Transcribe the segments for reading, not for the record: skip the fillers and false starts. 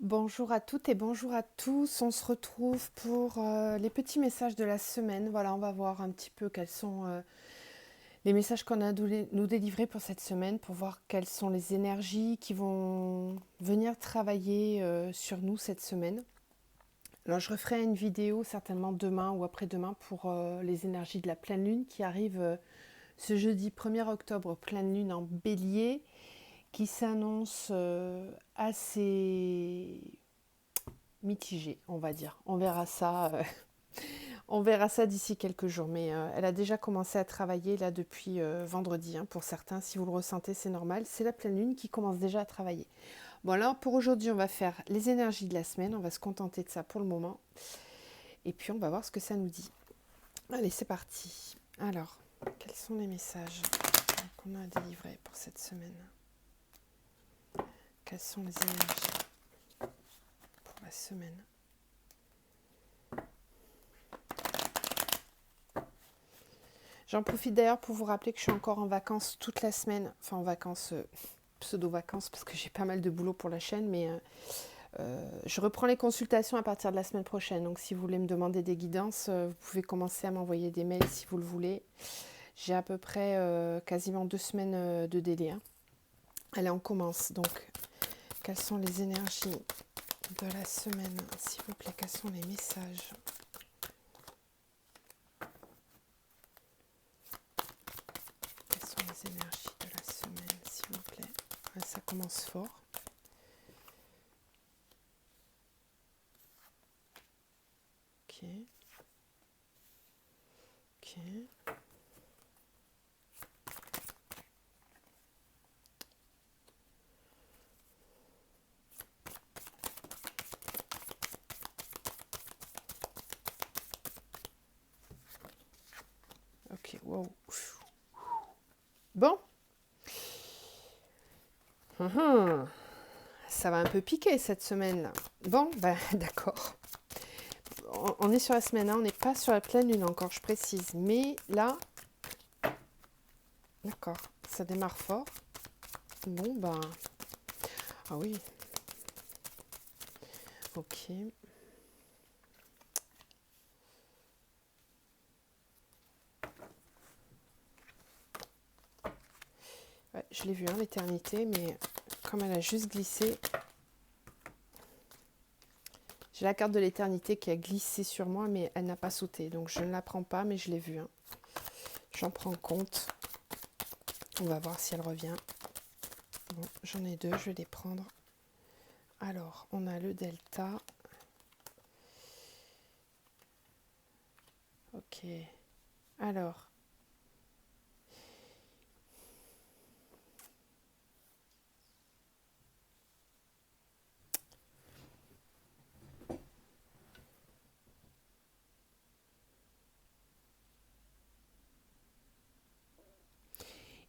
Bonjour à toutes et bonjour à tous. On se retrouve pour les petits messages de la semaine. Voilà, on va voir un petit peu quels sont les messages qu'on a nous délivrer pour cette semaine, pour voir quelles sont les énergies qui vont venir travailler sur nous cette semaine. Alors, je referai une vidéo certainement demain ou après-demain pour les énergies de la pleine lune qui arrive ce jeudi 1er octobre, pleine lune en bélier, qui s'annonce assez mitigée, on va dire. On verra ça d'ici quelques jours. Mais elle a déjà commencé à travailler là depuis vendredi. Pour certains, si vous le ressentez, c'est normal. C'est la pleine lune qui commence déjà à travailler. Bon, alors pour aujourd'hui, on va faire les énergies de la semaine. On va se contenter de ça pour le moment. Et puis, on va voir ce que ça nous dit. Allez, c'est parti. Alors, quels sont les messages qu'on a à délivrer pour cette semaine? Quelles sont les énergies pour la semaine? J'en profite d'ailleurs pour vous rappeler que je suis encore en vacances toute la semaine. Enfin, en vacances, pseudo-vacances, parce que j'ai pas mal de boulot pour la chaîne. Mais je reprends les consultations à partir de la semaine prochaine. Donc, si vous voulez me demander des guidances, vous pouvez commencer à m'envoyer des mails si vous le voulez. J'ai à peu près quasiment 2 semaines de délai. Allez, on commence. Donc, quelles sont les énergies de la semaine? S'il vous plaît, quels sont les messages? Quelles sont les énergies de la semaine, s'il vous plaît? Ça commence fort. Ok. Ok. Ok, wow. Bon. Ça va un peu piquer cette semaine-là. Bon, ben d'accord. On est sur la semaine, on n'est pas sur la pleine lune encore, je précise. Mais là, d'accord, ça démarre fort. Bon, ben... Ah oui. Ok. Ouais, je l'ai vu, l'éternité, mais comme elle a juste glissé... J'ai la carte de l'éternité qui a glissé sur moi, mais elle n'a pas sauté. Donc je ne la prends pas, mais je l'ai vue. J'en prends compte. On va voir si elle revient. Bon, j'en ai deux, je vais les prendre. Alors, on a le delta. Ok. Alors.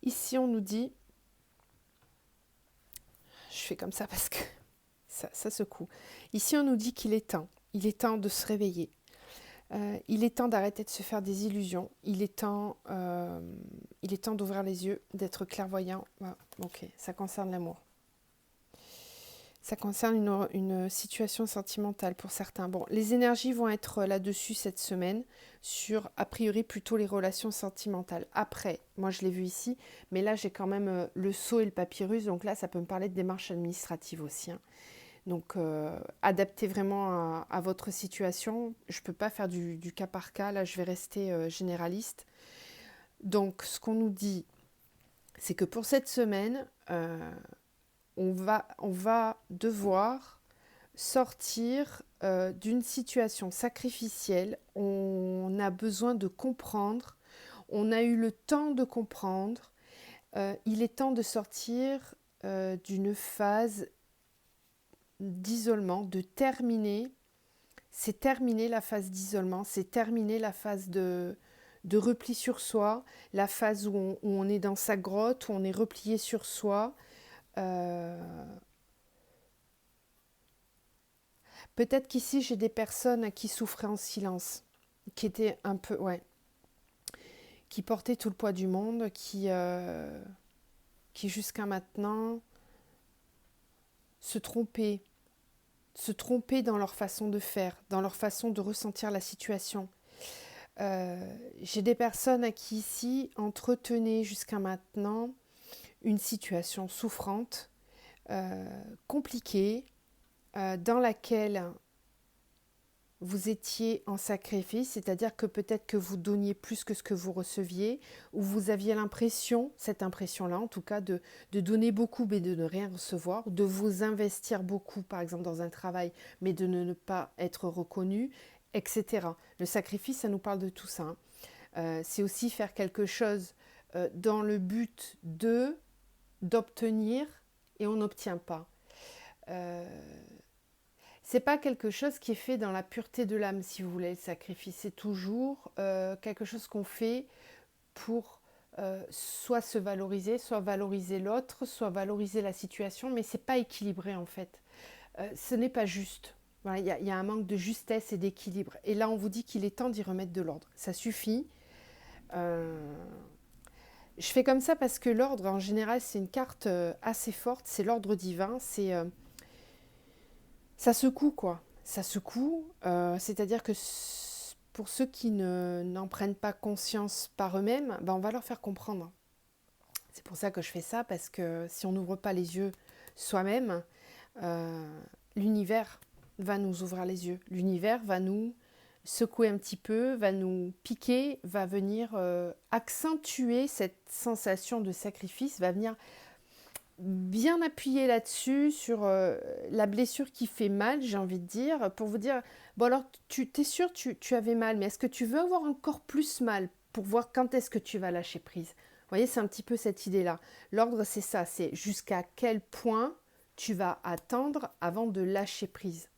Ici, on nous dit... Je fais comme ça parce que ça secoue. Ici, on nous dit qu'il est temps. Il est temps de se réveiller. Il est temps d'arrêter de se faire des illusions. Il est temps d'ouvrir les yeux, d'être clairvoyant. Ah, ok, ça concerne l'amour. Ça concerne une situation sentimentale pour certains. Bon, les énergies vont être là-dessus cette semaine, sur a priori plutôt les relations sentimentales. Après, moi je l'ai vu ici, mais là j'ai quand même le sceau et le papyrus, donc là ça peut me parler de démarches administratives aussi. Donc adaptez vraiment à votre situation. Je ne peux pas faire du cas par cas, là je vais rester généraliste. Donc ce qu'on nous dit, c'est que pour cette semaine, on va devoir sortir d'une situation sacrificielle. On a besoin de comprendre. On a eu le temps de comprendre. Il est temps de sortir d'une phase d'isolement, de terminer. C'est terminé la phase d'isolement, c'est terminé la phase de repli sur soi, la phase où on est dans sa grotte, où on est replié sur soi. Euh, Peut-être qu'ici, j'ai des personnes qui souffraient en silence, qui étaient un peu, ouais, qui portaient tout le poids du monde, qui jusqu'à maintenant se trompaient se tromper dans leur façon de faire, dans leur façon de ressentir la situation. J'ai des personnes à qui ici entretenaient jusqu'à maintenant une situation souffrante, compliquée, dans laquelle vous étiez en sacrifice, c'est-à-dire que peut-être que vous donniez plus que ce que vous receviez, ou vous aviez l'impression, cette impression-là en tout cas, de donner beaucoup mais de ne rien recevoir, de vous investir beaucoup par exemple dans un travail mais de ne pas être reconnu, etc. Le sacrifice, ça nous parle de tout ça. C'est aussi faire quelque chose dans le but d'obtenir et on n'obtient pas. C'est pas quelque chose qui est fait dans la pureté de l'âme, si vous voulez, le sacrifice. C'est toujours quelque chose qu'on fait pour soit se valoriser, soit valoriser l'autre, soit valoriser la situation, mais c'est pas équilibré en fait. Ce n'est pas juste. Voilà, il y a un manque de justesse et d'équilibre. Et là, on vous dit qu'il est temps d'y remettre de l'ordre. Ça suffit. Je fais comme ça parce que l'ordre, en général, c'est une carte assez forte. C'est l'ordre divin. Ça secoue, quoi. Ça secoue. C'est-à-dire que pour ceux qui n'en prennent pas conscience par eux-mêmes, ben, on va leur faire comprendre. C'est pour ça que je fais ça, parce que si on n'ouvre pas les yeux soi-même, l'univers va nous ouvrir les yeux. L'univers va nous secouer un petit peu, va nous piquer, va venir accentuer cette sensation de sacrifice, va venir bien appuyer là-dessus, sur la blessure qui fait mal, j'ai envie de dire, pour vous dire, bon alors, t'es sûr tu avais mal, mais est-ce que tu veux avoir encore plus mal pour voir quand est-ce que tu vas lâcher prise? Vous voyez, c'est un petit peu cette idée-là. L'ordre, c'est ça, c'est jusqu'à quel point tu vas attendre avant de lâcher prise.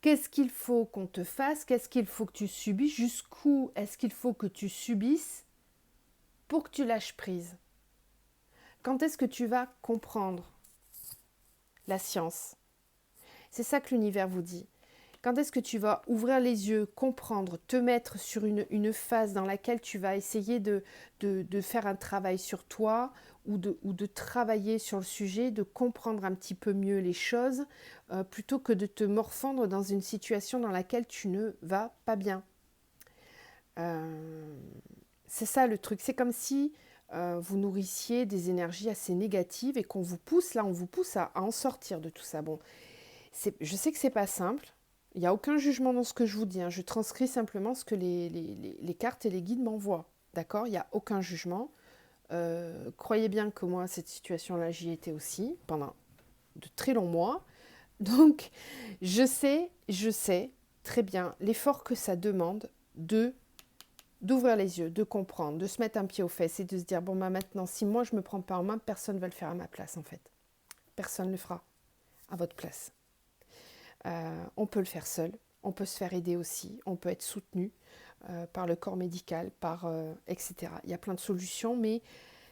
Qu'est-ce qu'il faut qu'on te fasse? Qu'est-ce qu'il faut que tu subisses? Jusqu'où est-ce qu'il faut que tu subisses pour que tu lâches prise? Quand est-ce que tu vas comprendre la science? C'est ça que l'univers vous dit. Quand est-ce que tu vas ouvrir les yeux, comprendre, te mettre sur une phase dans laquelle tu vas essayer de faire un travail sur toi ou de travailler sur le sujet, de comprendre un petit peu mieux les choses, plutôt que de te morfondre dans une situation dans laquelle tu ne vas pas bien. C'est ça le truc. C'est comme si vous nourrissiez des énergies assez négatives et qu'on vous pousse, là on vous pousse à en sortir de tout ça. Bon, je sais que c'est pas simple, il n'y a aucun jugement dans ce que je vous dis, hein. Je transcris simplement ce que les cartes et les guides m'envoient, d'accord? Il n'y a aucun jugement. Croyez bien que moi, cette situation-là, j'y étais aussi pendant de très longs mois. Donc, je sais très bien l'effort que ça demande d'ouvrir les yeux, de comprendre, de se mettre un pied aux fesses et de se dire, bon, bah, maintenant, si moi, je ne me prends pas en main, personne ne va le faire à ma place, en fait. Personne ne le fera à votre place. On peut le faire seul, on peut se faire aider aussi, on peut être soutenu par le corps médical, etc. Il y a plein de solutions, mais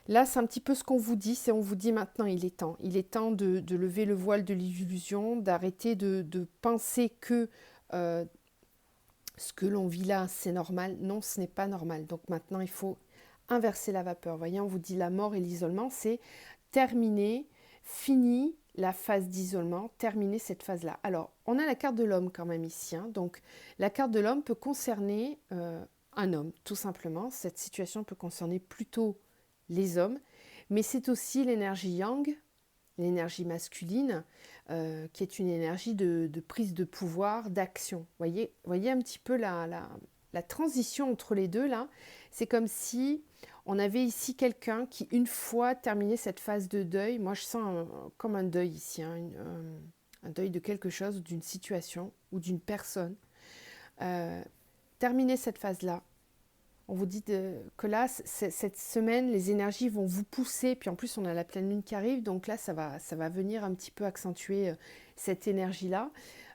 là, c'est un petit peu ce qu'on vous dit, c'est on vous dit maintenant, il est temps. Il est temps de lever le voile de l'illusion, d'arrêter de penser que ce que l'on vit là, c'est normal. Non, ce n'est pas normal. Donc maintenant, il faut inverser la vapeur. Vous voyez, on vous dit la mort et l'isolement, c'est terminé, fini la phase d'isolement, terminer cette phase-là. Alors, on a la carte de l'homme quand même ici. Hein. Donc, la carte de l'homme peut concerner un homme, tout simplement. Cette situation peut concerner plutôt les hommes, mais c'est aussi l'énergie yang, l'énergie masculine, qui est une énergie de prise de pouvoir, d'action. Voyez un petit peu la transition entre les deux, là. C'est comme si on avait ici quelqu'un qui, une fois terminé cette phase de deuil, moi je sens comme un deuil ici, hein, un deuil de quelque chose, d'une situation ou d'une personne. Terminer cette phase-là, on vous dit que là, cette semaine, les énergies vont vous pousser, puis en plus on a la pleine lune qui arrive, donc là ça va venir un petit peu accentuer cette énergie-là.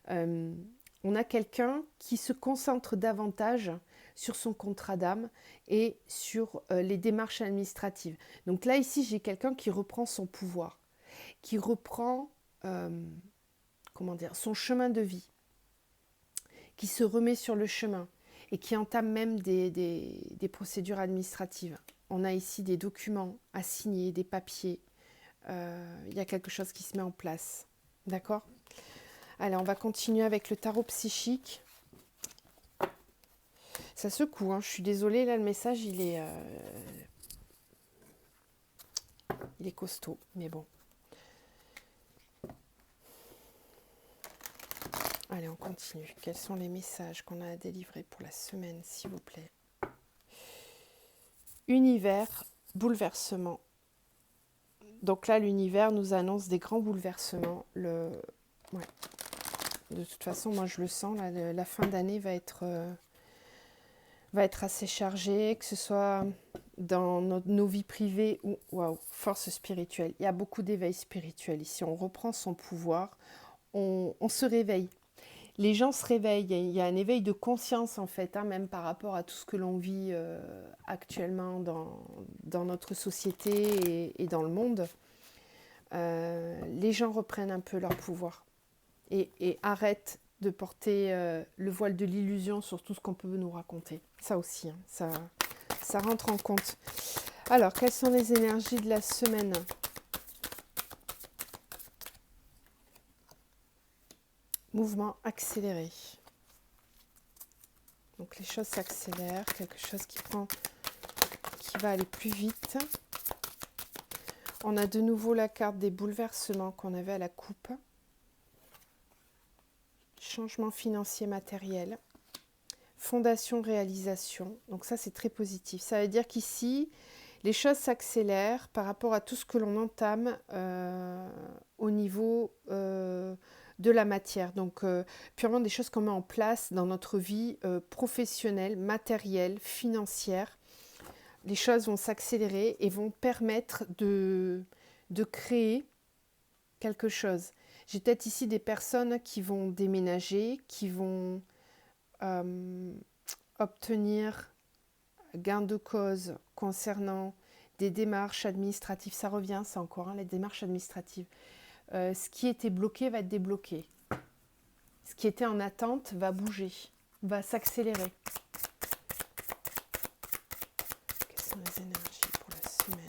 On a quelqu'un qui se concentre davantage sur son contrat d'âme et sur les démarches administratives. Donc là, ici, j'ai quelqu'un qui reprend son pouvoir, qui reprend son chemin de vie, qui se remet sur le chemin et qui entame même des procédures administratives. On a ici des documents à signer, des papiers. Il y a quelque chose qui se met en place. D'accord ? Allez, on va continuer avec le tarot psychique. Ça secoue, hein. Je suis désolée, là, le message, il est costaud, mais bon. Allez, on continue. Quels sont les messages qu'on a à délivrer pour la semaine, s'il vous plaît? Univers, bouleversement. Donc là, l'univers nous annonce des grands bouleversements. Ouais. De toute façon, moi, je le sens. Là, la fin d'année va être assez chargée, que ce soit dans nos vies privées ou... Waouh, force spirituelle. Il y a beaucoup d'éveil spirituel ici. On reprend son pouvoir. On se réveille. Les gens se réveillent, il y a un éveil de conscience en fait, hein, même par rapport à tout ce que l'on vit actuellement dans notre société et dans le monde. Les gens reprennent un peu leur pouvoir et arrêtent de porter le voile de l'illusion sur tout ce qu'on peut nous raconter. Ça aussi, hein, ça rentre en compte. Alors, quelles sont les énergies de la semaine ? Mouvement accéléré. Donc les choses s'accélèrent, quelque chose qui va aller plus vite. On a de nouveau la carte des bouleversements qu'on avait à la coupe. Changement financier matériel. Fondation réalisation. Donc ça c'est très positif. Ça veut dire qu'ici, les choses s'accélèrent par rapport à tout ce que l'on entame au niveau de la matière. Donc purement des choses qu'on met en place dans notre vie professionnelle, matérielle, financière. Les choses vont s'accélérer et vont permettre de créer quelque chose. J'ai peut-être ici des personnes qui vont déménager, qui vont obtenir gain de cause concernant des démarches administratives. Ça revient, ça encore, hein, les démarches administratives. Ce qui était bloqué va être débloqué. Ce qui était en attente va bouger, va s'accélérer. Quelles sont les énergies pour la semaine ?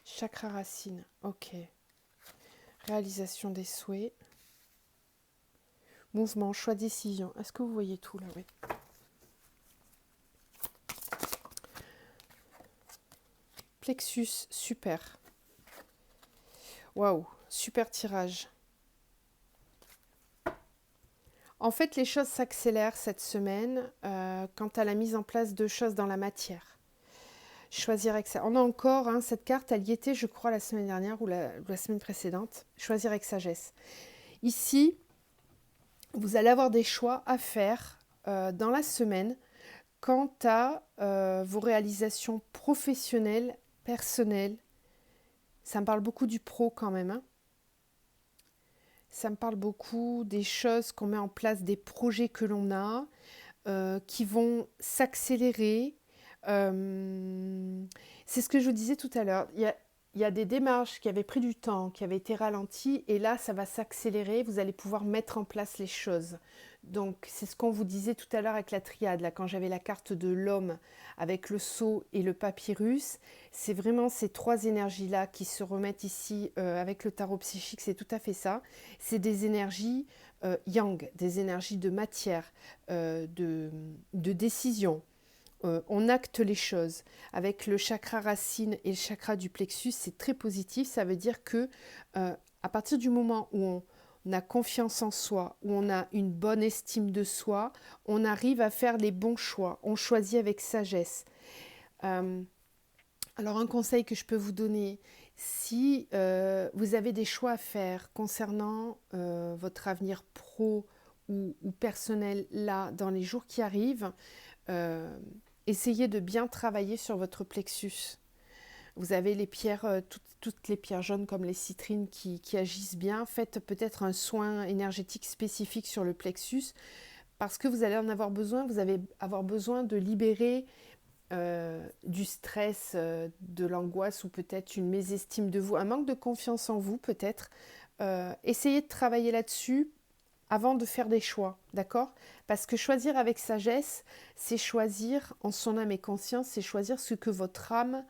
Chakra racine, ok. Réalisation des souhaits. Mouvement, choix, décision. Est-ce que vous voyez tout là? Oui. Plexus, super. Waouh, super tirage. En fait, les choses s'accélèrent cette semaine quant à la mise en place de choses dans la matière. Choisir avec ça. On a encore cette carte, elle y était, je crois, la semaine dernière ou la semaine précédente. Choisir avec sagesse. Ici, vous allez avoir des choix à faire dans la semaine quant à vos réalisations professionnelles, personnelles. Ça me parle beaucoup du pro quand même. Hein. Ça me parle beaucoup des choses qu'on met en place, des projets que l'on a, qui vont s'accélérer. C'est ce que je vous disais tout à l'heure. Il y a des démarches qui avaient pris du temps, qui avaient été ralenties, et là, ça va s'accélérer. Vous allez pouvoir mettre en place les choses. Donc, c'est ce qu'on vous disait tout à l'heure avec la triade, là, quand j'avais la carte de l'homme avec le sceau et le papyrus. C'est vraiment ces trois énergies-là qui se remettent ici avec le tarot psychique. C'est tout à fait ça. C'est des énergies yang, des énergies de matière, de décision. On acte les choses. Avec le chakra racine et le chakra du plexus, c'est très positif. Ça veut dire que à partir du moment où on a confiance en soi, où on a une bonne estime de soi, on arrive à faire les bons choix. On choisit avec sagesse. Alors un conseil que je peux vous donner, si vous avez des choix à faire concernant votre avenir pro ou personnel là dans les jours qui arrivent, essayez de bien travailler sur votre plexus. Vous avez les pierres, toutes les pierres jaunes comme les citrines qui agissent bien. Faites peut-être un soin énergétique spécifique sur le plexus parce que vous allez en avoir besoin. Vous allez avoir besoin de libérer du stress, de l'angoisse ou peut-être une mésestime de vous, un manque de confiance en vous peut-être. Essayez de travailler là-dessus avant de faire des choix, d'accord? Parce que choisir avec sagesse, c'est choisir en son âme et conscience, c'est choisir ce que votre âme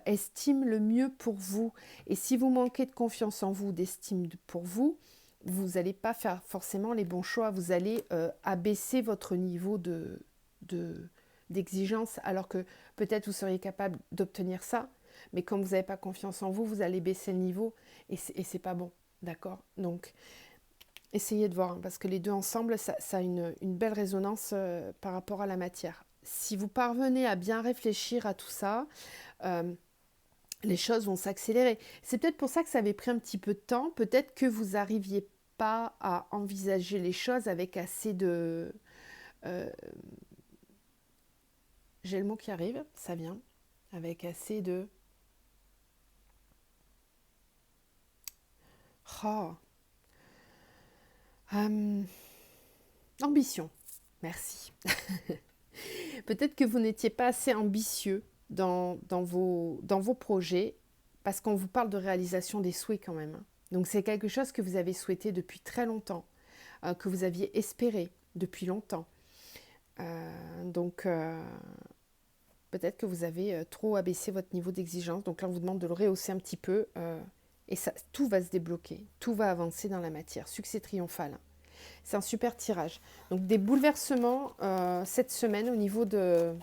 estime le mieux pour vous. Et si vous manquez de confiance en vous, d'estime pour vous, vous n'allez pas faire forcément les bons choix. Vous allez abaisser votre niveau d'exigence, alors que peut-être vous seriez capable d'obtenir ça, mais comme vous n'avez pas confiance en vous, vous allez baisser le niveau et c'est pas bon, d'accord? Donc, essayez de voir, hein, parce que les deux ensemble, ça a une belle résonance par rapport à la matière. Si vous parvenez à bien réfléchir à tout ça, euh, les choses vont s'accélérer. C'est peut-être pour ça que ça avait pris un petit peu de temps. Peut-être que vous n'arriviez pas à envisager les choses avec assez de... euh, j'ai le mot qui arrive, ça vient. Avec assez de... Oh. Ambition. Merci. Peut-être que vous n'étiez pas assez ambitieux dans vos projets, parce qu'on vous parle de réalisation des souhaits quand même, hein. Donc c'est quelque chose que vous avez souhaité depuis très longtemps, que vous aviez espéré depuis longtemps. Donc peut-être que vous avez trop abaissé votre niveau d'exigence. Donc là, on vous demande de le rehausser un petit peu. Et ça, tout va se débloquer. Tout va avancer dans la matière. Succès triomphal. C'est un super tirage. Donc des bouleversements cette semaine au niveau de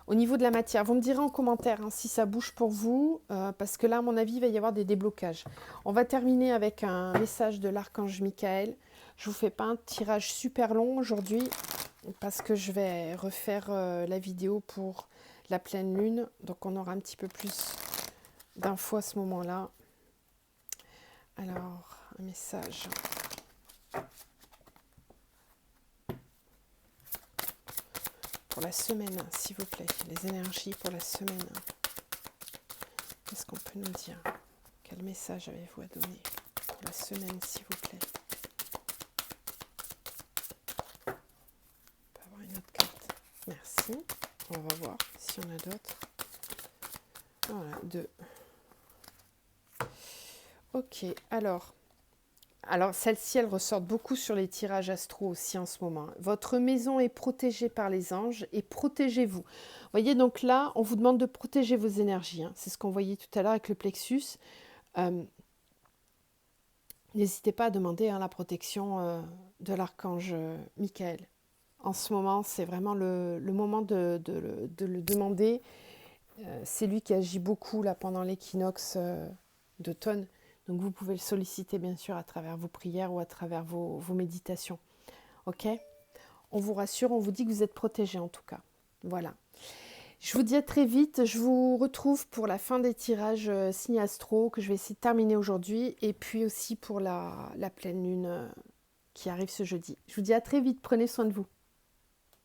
la matière. Vous me direz en commentaire hein, si ça bouge pour vous, parce que là, à mon avis, il va y avoir des déblocages. On va terminer avec un message de l'archange Michael. Je ne vous fais pas un tirage super long aujourd'hui, parce que je vais refaire la vidéo pour la pleine lune. Donc, on aura un petit peu plus d'infos à ce moment-là. Alors, un message. Pour la semaine, s'il vous plaît. Les énergies pour la semaine. Qu'est-ce qu'on peut nous dire? Quel message avez-vous à donner pour la semaine, s'il vous plaît? On peut avoir une autre carte. Merci. On va voir s'il y en a d'autres. Voilà, 2. Ok, alors celle-ci, elle ressort beaucoup sur les tirages astro aussi en ce moment. Votre maison est protégée par les anges et protégez-vous. Vous voyez, donc là, on vous demande de protéger vos énergies, hein. C'est ce qu'on voyait tout à l'heure avec le plexus. N'hésitez pas à demander hein, la protection de l'archange Michael. En ce moment, c'est vraiment le moment de le demander. C'est lui qui agit beaucoup là, pendant l'équinoxe d'automne. Donc vous pouvez le solliciter bien sûr à travers vos prières ou à travers vos méditations. Ok? On vous rassure, on vous dit que vous êtes protégés en tout cas. Voilà. Je vous dis à très vite. Je vous retrouve pour la fin des tirages signes astro que je vais essayer de terminer aujourd'hui. Et puis aussi pour la pleine lune qui arrive ce jeudi. Je vous dis à très vite. Prenez soin de vous.